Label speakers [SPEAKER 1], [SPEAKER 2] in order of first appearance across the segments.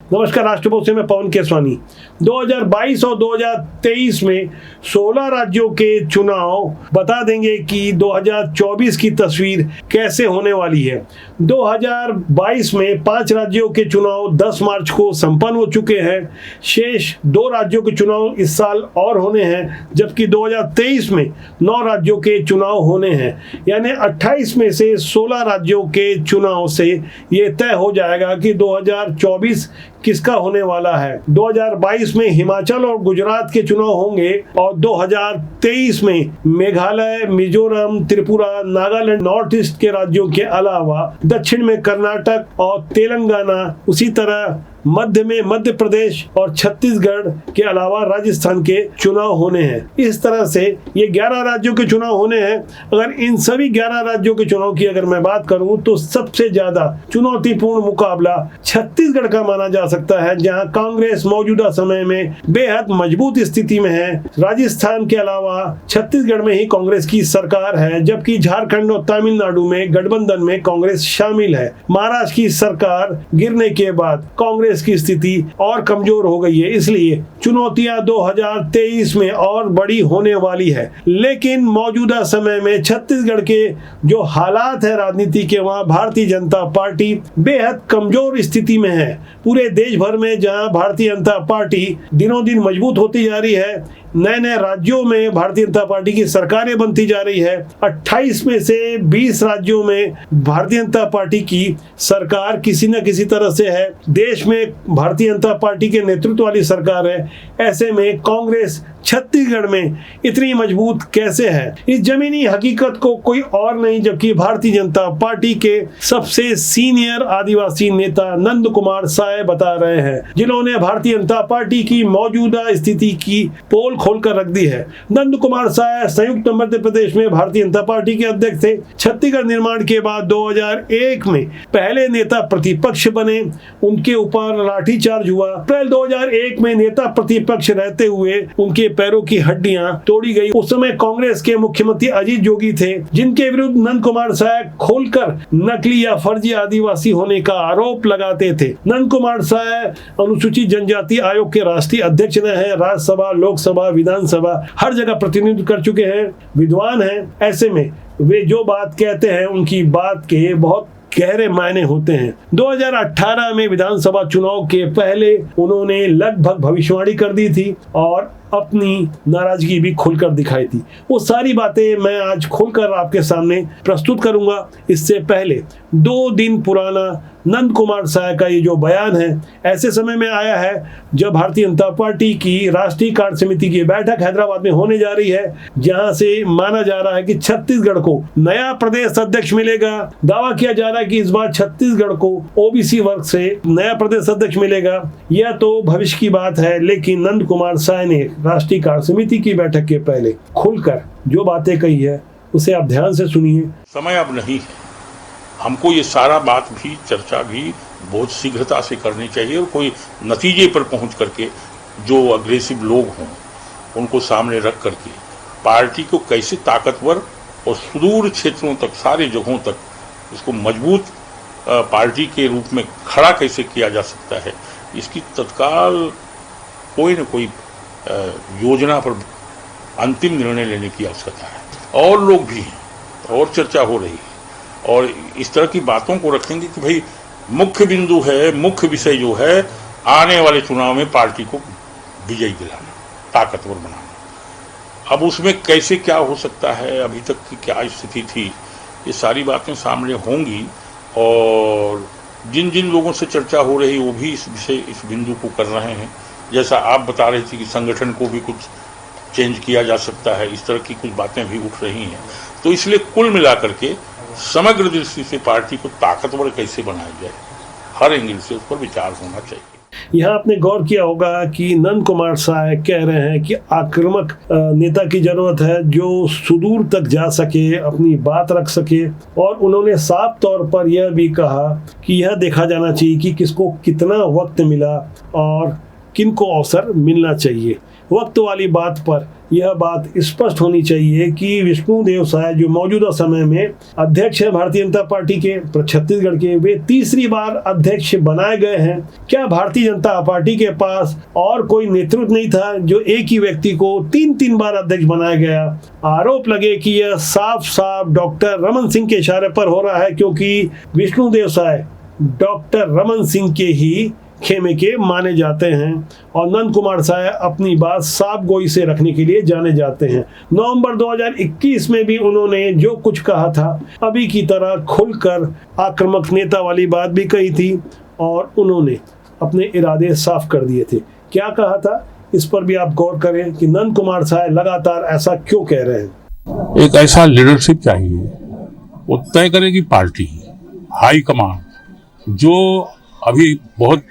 [SPEAKER 1] नमस्कार, राष्ट्रपोष से मैं पवन केसवानी। 2022 और 2023 में 16 राज्यों के चुनाव बता देंगे कि 2024 की तस्वीर कैसे होने वाली है। 2022 में 5 राज्यों के चुनाव 10 मार्च को संपन्न हो चुके हैं। शेष 2 राज्यों के चुनाव इस साल और होने हैं, जबकि 2023 में 9 राज्यों के चुनाव होने हैं। यानी 28 में से 16 राज्यों के चुनाव से ये तय हो जाएगा कि 2024 किसका होने वाला है। 2022 में हिमाचल और गुजरात के चुनाव होंगे और 2023 में मेघालय, मिजोरम, त्रिपुरा, नागालैंड, नॉर्थ ईस्ट के राज्यों के अलावा दक्षिण में कर्नाटक और तेलंगाना, उसी तरह मध्य में मध्य प्रदेश और छत्तीसगढ़ के अलावा राजस्थान के चुनाव होने हैं। इस तरह से ये 11 राज्यों के चुनाव होने हैं। अगर इन सभी 11 राज्यों के चुनाव की अगर मैं बात करूं तो सबसे ज्यादा चुनौतीपूर्ण मुकाबला छत्तीसगढ़ का माना जा सकता है, जहां कांग्रेस मौजूदा समय में बेहद मजबूत स्थिति में है। राजस्थान के अलावा छत्तीसगढ़ में ही कांग्रेस की सरकार है, जबकि झारखंड और तमिलनाडु में गठबंधन में कांग्रेस शामिल है। महाराष्ट्र की सरकार गिरने के बाद कांग्रेस की स्थिति और कमजोर हो गई है, इसलिए चुनौतियां 2023 में और बड़ी होने वाली है। लेकिन मौजूदा समय में छत्तीसगढ़ के जो हालात है राजनीति के, वहां भारतीय जनता पार्टी बेहद कमजोर स्थिति में है। पूरे देश भर में जहां भारतीय जनता पार्टी दिनों दिन मजबूत होती जा रही है, नए नए राज्यों में भारतीय जनता पार्टी की सरकारें बनती जा रही है। 28 में से 20 राज्यों में भारतीय जनता पार्टी की सरकार किसी न किसी तरह से है। देश में भारतीय जनता पार्टी के नेतृत्व वाली सरकार है। ऐसे में कांग्रेस छत्तीसगढ़ में इतनी मजबूत कैसे है, इस जमीनी हकीकत को कोई और नहीं जबकि भारतीय जनता पार्टी के सबसे सीनियर आदिवासी नेता नंद कुमार साय बता रहे हैं, जिन्होंने भारतीय जनता पार्टी की मौजूदा स्थिति की पोल खोलकर रख दी है। नंद कुमार साय संयुक्त मध्य प्रदेश में भारतीय जनता पार्टी के अध्यक्ष थे। छत्तीसगढ़ निर्माण के बाद 2001 में पहले नेता प्रतिपक्ष बने, उनके ऊपर लाठीचार्ज हुआ। अप्रैल 2001 में नेता प्रतिपक्ष रहते हुए उनके पैरों की हड्डियां तोड़ी गई। उस समय कांग्रेस के मुख्यमंत्री अजीत जोगी थे, जिनके विरुद्ध नंद कुमार साय खोलकर नकली या फर्जी आदिवासी होने का आरोप लगाते थे। नंद कुमार साय अनुसूचित जनजाति आयोग के राष्ट्रीय अध्यक्ष रहे हैं। राज्यसभा, लोकसभा, विधानसभा हर जगह प्रतिनिधित्व कर चुके हैं, विद्वान हैं। ऐसे में वे जो बात कहते हैं उनकी बात के बहुत गहरे मायने होते हैं। 2018 में विधानसभा चुनाव के पहले उन्होंने लगभग भविष्यवाणी कर दी थी और अपनी नाराजगी भी खुलकर दिखाई थी। वो सारी बातें मैं आज खुलकर आपके सामने प्रस्तुत करूंगा। इससे पहले 2 दिन पुराना नंद कुमार साय का ये जो बयान है, ऐसे समय में आया है जब भारतीय जनता पार्टी की राष्ट्रीय कार्य समिति की बैठक हैदराबाद में होने जा रही है, जहां से माना जा रहा है कि छत्तीसगढ़ को नया प्रदेश अध्यक्ष मिलेगा। दावा किया जा रहा है कि इस बार छत्तीसगढ़ को ओबीसी वर्ग से नया प्रदेश अध्यक्ष मिलेगा। यह तो भविष्य की बात है, लेकिन नंद कुमार साय ने राष्ट्रीय कार्य समिति की बैठक के पहले खुलकर जो बातें कही है उसे आप ध्यान से सुनिए।
[SPEAKER 2] समय अब नहीं है, हमको ये सारा बात भी चर्चा भी बहुत शीघ्रता से करनी चाहिए और कोई नतीजे पर पहुंच करके जो अग्रेसिव लोग हों उनको सामने रख करके पार्टी को कैसे ताकतवर और सुदूर क्षेत्रों तक, सारे जगहों तक इसको मजबूत पार्टी के रूप में खड़ा कैसे किया जा सकता है, इसकी तत्काल कोई न कोई योजना पर अंतिम निर्णय लेने की आवश्यकता है। और लोग भी हैं और चर्चा हो रही है और इस तरह की बातों को रखेंगे कि भाई मुख्य बिंदु है, मुख्य विषय जो है आने वाले चुनाव में पार्टी को विजयी दिलाना, ताकतवर बनाना। अब उसमें कैसे क्या हो सकता है, अभी तक की क्या स्थिति थी, ये सारी बातें सामने होंगी और जिन जिन लोगों से चर्चा हो रही वो भी इस विषय, इस बिंदु को कर रहे हैं। जैसा आप बता रहे थे कि संगठन को भी कुछ चेंज किया जा सकता है, इस तरह की कुछ बातें भी उठ रही हैं। तो इसलिए कुल मिलाकर के समग्र दृष्टि से पार्टी को ताकतवर कैसे बनाया जाए, हर एंगल से उस पर विचार होना चाहिए।
[SPEAKER 1] यहाँ आपने गौर किया होगा कि नंद कुमार साय कह रहे हैं कि आक्रामक नेता की जरूरत है जो सुदूर तक जा सके, अपनी बात रख सके। और उन्होंने साफ तौर पर यह भी कहा कि यह देखा जाना चाहिए कि किसको कितना वक्त मिला और किनको अवसर मिलना चाहिए। वक्त वाली बात पर यह बात स्पष्ट होनी चाहिए कि विष्णुदेव साय जो मौजूदा समय में अध्यक्ष है भारतीय जनता पार्टी के छत्तीसगढ़ के, वे तीसरी बार अध्यक्ष बनाए गए हैं। क्या भारतीय जनता पार्टी के पास और कोई नेतृत्व नहीं था जो एक ही व्यक्ति को 3 बार अध्यक्ष बनाया गया? आरोप लगे कि यह साफ साफ डॉक्टर रमन सिंह के इशारे पर हो रहा है, क्योंकि विष्णुदेव साय डॉक्टर रमन सिंह के ही खेमे के माने जाते हैं और नंद कुमार साय अपनी बात साफ गोई से रखने के लिए जाने जाते हैं। नवंबर 2021 में भी उन्होंने जो कुछ कहा था अभी की तरह खुलकर आक्रामक नेता वाली बात भी कही थी और उन्होंने अपने इरादे साफ कर दिए थे। क्या कहा था, इस पर भी आप गौर करें कि नंद कुमार साय लगातार ऐसा क्यों कह रहे हैं।
[SPEAKER 2] एक ऐसा लीडरशिप चाहिए, वो तय करेगी पार्टी हाई कमांड। जो अभी बहुत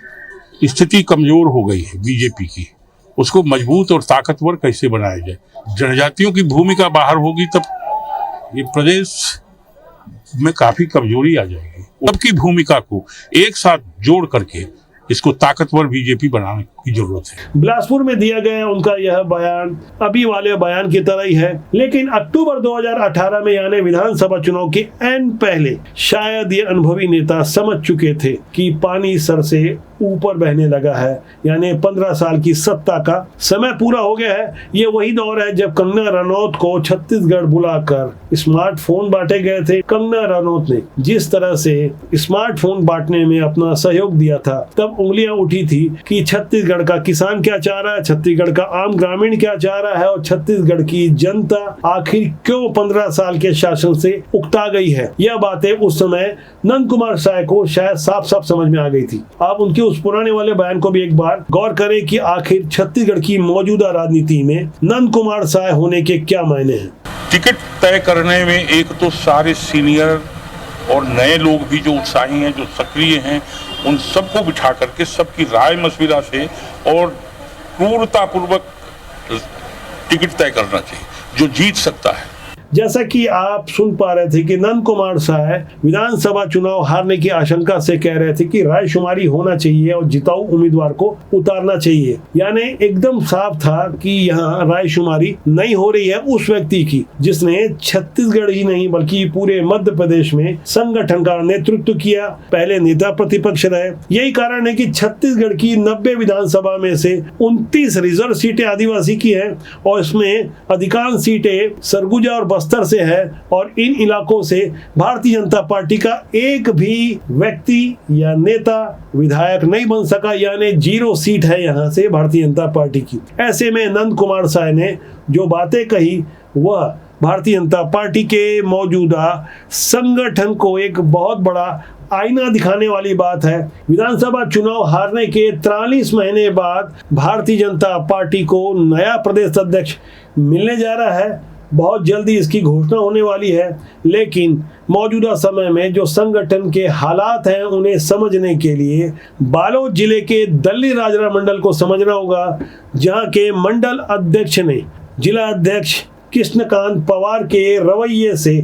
[SPEAKER 2] स्थिति कमजोर हो गई है बीजेपी की, उसको मजबूत और ताकतवर कैसे बनाया जाए। जनजातियों की भूमिका बाहर होगी तब ये प्रदेश में काफी कमजोरी आ जाएगी। सबकी भूमिका को एक साथ जोड़ करके इसको ताकतवर बीजेपी बनाने की जरूरत है।
[SPEAKER 1] बिलासपुर में दिया गया उनका यह बयान अभी वाले बयान की तरह ही है, लेकिन अक्टूबर 2018 में यानी विधानसभा चुनाव के एन पहले शायद ये अनुभवी नेता समझ चुके थे कि पानी सर से ऊपर बहने लगा है, यानी 15 साल की सत्ता का समय पूरा हो गया है। ये वही दौर है जब कंगना रनौत को छत्तीसगढ़ बुलाकर स्मार्टफोन बांटे गए थे। कंगना रनौत ने जिस तरह से स्मार्टफोन बांटने में अपना सहयोग दिया था, तब उंगलियां उठी थी कि छत्तीसगढ़ का किसान क्या चाह रहा है, छत्तीसगढ़ का आम ग्रामीण क्या चाह रहा है और छत्तीसगढ़ की जनता आखिर क्यों 15 साल के शासन से उकता गई है। यह बातें उस समय नंद कुमार साय को शायद साफ साफ समझ में आ गई थी। आप उनके उस पुराने वाले बयान को भी एक बार गौर करें कि आखिर छत्तीसगढ़ की मौजूदा राजनीति में नंद कुमार साय होने के क्या मायने हैं।
[SPEAKER 2] टिकट तय करने में एक तो सारे सीनियर और नए लोग भी जो उत्साही हैं, जो सक्रिय हैं, उन सबको बिठा करके सबकी राय मशविरा से और क्रूरतापूर्वक टिकट तय करना चाहिए जो जीत सकता है।
[SPEAKER 1] जैसा कि आप सुन पा रहे थे कि नंद कुमार साय विधानसभा चुनाव हारने की आशंका से कह रहे थे कि रायशुमारी होना चाहिए और जिताऊ उम्मीदवार को उतारना चाहिए। यानी एकदम साफ था कि यहाँ रायशुमारी नहीं हो रही है उस व्यक्ति की जिसने छत्तीसगढ़ ही नहीं बल्कि पूरे मध्य प्रदेश में संगठन का नेतृत्व किया, पहले नेता प्रतिपक्ष रहे। यही कारण है कि छत्तीसगढ़ की 90 विधानसभा में से 29 रिजर्व सीटें आदिवासी की है और इसमें अधिकांश सीटें सरगुजा और बस्तर से है और इन इलाकों से भारतीय जनता पार्टी का एक भी व्यक्ति या नेता विधायक नहीं बन सका, यानी 0 सीट है यहां से भारतीय जनता पार्टी की। ऐसे में नंद कुमार साय ने जो बातें कही वह भारतीय जनता पार्टी के मौजूदा संगठन को एक बहुत बड़ा आईना दिखाने वाली बात है। विधानसभा चुनाव हारने के 43 महीने बाद भारतीय जनता पार्टी को नया प्रदेश अध्यक्ष मिलने जा रहा है। बहुत जल्दी इसकी घोषणा होने वाली है, लेकिन मौजूदा समय में जो संगठन के हालात हैं उन्हें समझने के लिए बालोद जिले के दल्ली राजरा मंडल को समझना होगा, जहां के मंडल अध्यक्ष ने जिला अध्यक्ष कृष्णकांत पवार के रवैये से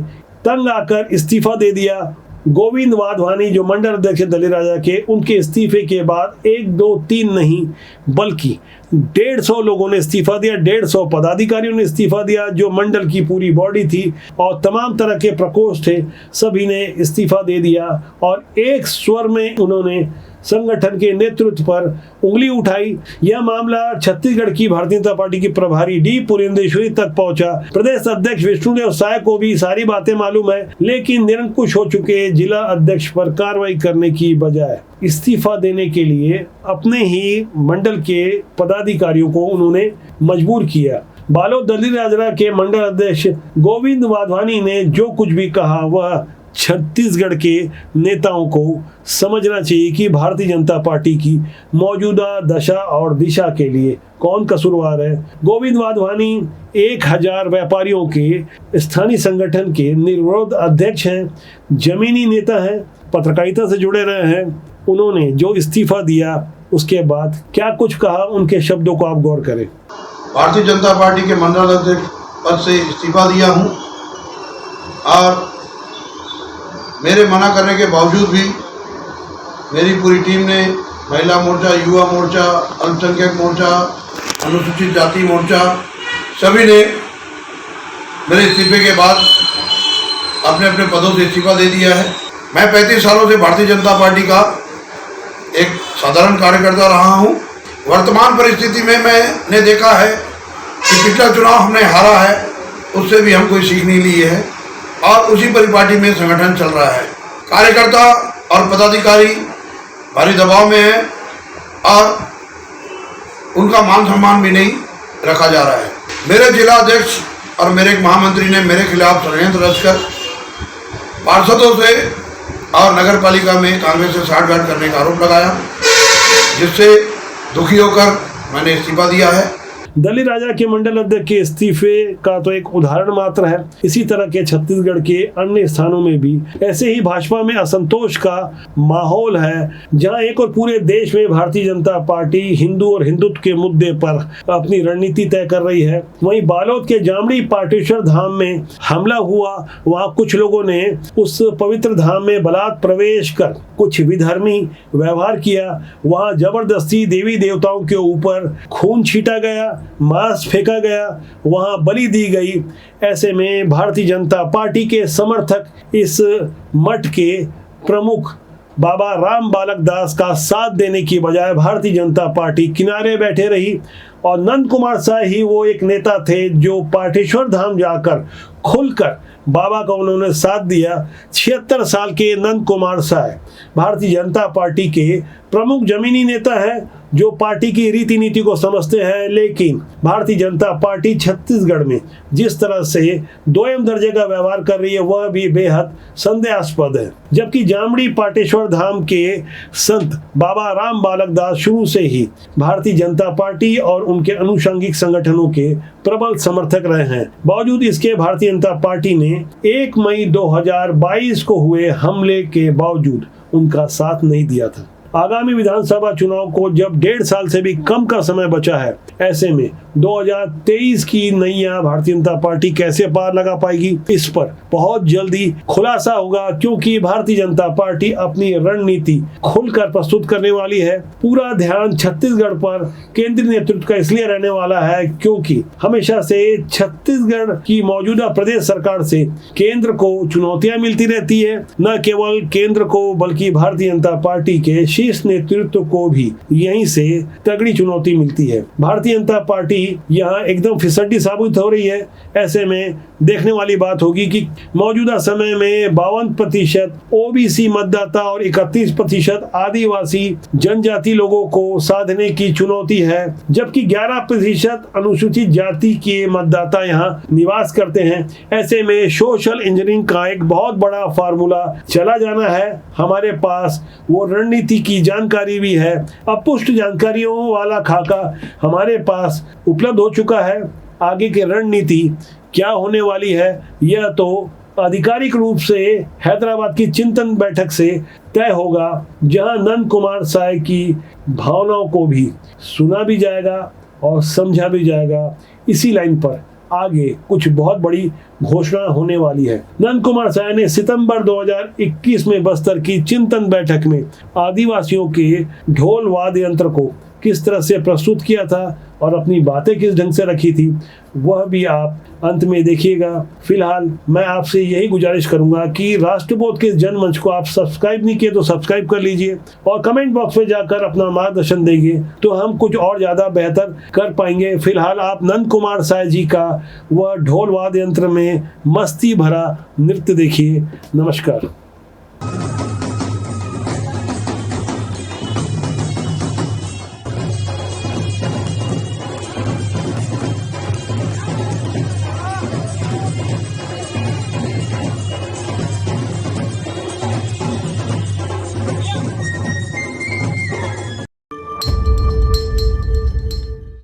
[SPEAKER 1] तंग आकर इस्तीफा दे दिया। गोविंद वाधवानी जो मंडल अध्यक्ष दल्ली राजा के, उनके इस्तीफे के बाद 1, 2, 3 नहीं बल्कि 150 लोगों ने इस्तीफा दिया, 150 पदाधिकारियों ने इस्तीफा दिया। जो मंडल की पूरी बॉडी थी और तमाम तरह के प्रकोष्ठ थे, सभी ने इस्तीफा दे दिया और एक स्वर में उन्होंने संगठन के नेतृत्व पर उंगली उठाई। यह मामला छत्तीसगढ़ की भारतीय जनता पार्टी की प्रभारी डी पुरेंदेश्वरी तक पहुंचा। प्रदेश अध्यक्ष विष्णुदेव साय को भी सारी बातें मालूम है, लेकिन निरंकुश हो चुके जिला अध्यक्ष पर कार्रवाई करने की बजाय इस्तीफा देने के लिए अपने ही मंडल के पदाधिकारियों को उन्होंने मजबूर किया। बालोद दल्ली राजरा के मंडल अध्यक्ष गोविंद वाधवानी ने जो कुछ भी कहा वह छत्तीसगढ़ के नेताओं को समझना चाहिए कि भारतीय जनता पार्टी की मौजूदा दशा और दिशा के लिए कौन कसूरवार है। गोविंद वाधवानी 1000 व्यापारियों के स्थानीय संगठन के निर्विरोध अध्यक्ष हैं, जमीनी नेता हैं, पत्रकारिता से जुड़े रहे हैं। उन्होंने जो इस्तीफा दिया उसके बाद क्या कुछ कहा, उनके शब्दों को आप गौर करें।
[SPEAKER 3] भारतीय जनता पार्टी के मंडल अध्यक्ष पद से इस्तीफा दिया हूं और मेरे मना करने के बावजूद भी मेरी पूरी टीम ने महिला मोर्चा, युवा मोर्चा, अल्पसंख्यक मोर्चा, अनुसूचित जाति मोर्चा सभी ने मेरे इस्तीफे के बाद अपने अपने पदों से इस्तीफा दे दिया है। मैं 35 सालों से भारतीय जनता पार्टी का एक साधारण कार्यकर्ता रहा हूं। वर्तमान परिस्थिति में मैंने देखा है कि पिछला चुनाव हमने हारा है, उससे भी हम कोई सीख नहीं ली है और उसी परिपाटी में संगठन चल रहा है। कार्यकर्ता और पदाधिकारी भारी दबाव में है और उनका मान सम्मान भी नहीं रखा जा रहा है। मेरे जिला अध्यक्ष और मेरे एक महामंत्री ने मेरे खिलाफ षड्यंत्र रचकर पार्षदों से और नगर पालिका में कांग्रेस से साठगांठ करने का आरोप लगाया, जिससे दुखी होकर मैंने इस्तीफा दिया है।
[SPEAKER 1] दलित राजा के मंडल अध्यक्ष के इस्तीफे का तो एक उदाहरण मात्र है। इसी तरह के छत्तीसगढ़ के अन्य स्थानों में भी ऐसे ही भाजपा में असंतोष का माहौल है, जहां एक और पूरे देश में भारतीय जनता पार्टी हिंदू और हिंदुत्व के मुद्दे पर अपनी रणनीति तय कर रही है। वहीं बालोद के जामड़ी पाटेश्वर धाम में हमला हुआ, वहां कुछ लोगों ने उस पवित्र धाम में बलात् प्रवेश कर कुछ विधर्मी व्यवहार किया। वहां जबरदस्ती देवी देवताओं के ऊपर खून छीटा गया, मांस फेंका गया, वहां बलि दी गई। ऐसे में भारतीय जनता पार्टी के समर्थक इस मठ के प्रमुख बाबा राम बालक दास का साथ देने की बजाय भारतीय जनता पार्टी किनारे बैठे रही और नंद कुमार साय ही वो एक नेता थे जो पाटेश्वर धाम जाकर खुलकर बाबा का उन्होंने साथ दिया। 76 साल के नंद कुमार साय भारतीय जनता पार्टी के प्रमुख जमीनी नेता है जो पार्टी की रीति नीति को समझते हैं, लेकिन भारतीय जनता पार्टी छत्तीसगढ़ में जिस तरह से दोयम दर्जे का व्यवहार कर रही है वह भी बेहद संदेहास्पद है। जबकि जामड़ी पाटेश्वर धाम के संत बाबा राम बालक दास शुरू से ही भारतीय जनता पार्टी और उनके अनुषंगिक संगठनों के प्रबल समर्थक रहे हैं। बावजूद इसके भारतीय जनता पार्टी ने 1 मई 2022 को हुए हमले के बावजूद उनका साथ नहीं दिया था। आगामी विधानसभा चुनाव को जब 1.5 साल से भी कम का समय बचा है, ऐसे में 2023 की नैया भारतीय जनता पार्टी कैसे पार लगा पाएगी, इस पर बहुत जल्दी खुलासा होगा, क्योंकि भारतीय जनता पार्टी अपनी रणनीति खुलकर प्रस्तुत करने वाली है। पूरा ध्यान छत्तीसगढ़ पर केंद्रीय नेतृत्व का इसलिए रहने वाला है क्योंकि हमेशा से छत्तीसगढ़ की मौजूदा प्रदेश सरकार से केंद्र को चुनौतियां मिलती रहती है। न केवल केंद्र को बल्कि भारतीय जनता पार्टी के शीर्ष नेतृत्व को भी यहीं से तगड़ी चुनौती मिलती है। भारतीय जनता पार्टी यहाँ एकदम फिसड्डी साबित हो रही है। ऐसे में देखने वाली बात होगी कि मौजूदा समय में 52% ओबीसी मतदाता और 31% आदिवासी जनजाति लोगों को साधने की चुनौती है, जबकि 11% अनुसूचित जाति के मतदाता यहाँ निवास करते हैं। ऐसे में सोशल इंजीनियरिंग का एक बहुत बड़ा फार्मूला चला जाना है। हमारे पास वो रणनीति की जानकारी भी है। अपुष्ट जानकारियों वाला खाका हमारे पास उपलब्ध हो चुका है। आगे की रणनीति क्या होने वाली है यह तो आधिकारिक रूप से हैदराबाद की चिंतन बैठक से तय होगा, जहां नंद कुमार साय की भावनाओं को भी सुना भी जाएगा और समझा भी जाएगा। इसी लाइन पर आगे कुछ बहुत बड़ी घोषणा होने वाली है। नंद कुमार साय ने सितंबर 2021 में बस्तर की चिंतन बैठक में आदिवासियों के ढोल वाद्य यंत्र को किस तरह से प्रस्तुत किया था और अपनी बातें किस ढंग से रखी थी, वह भी आप अंत में देखिएगा। फिलहाल मैं आपसे यही गुजारिश करूंगा कि राष्ट्रबोध के जनमंच को आप सब्सक्राइब नहीं किए तो सब्सक्राइब कर लीजिए और कमेंट बॉक्स में जाकर अपना मार्गदर्शन देंगे तो हम कुछ और ज़्यादा बेहतर कर पाएंगे। फिलहाल आप नंद कुमार साय जी का वह ढोल वाद्य यंत्र में मस्ती भरा नृत्य देखिए। नमस्कार।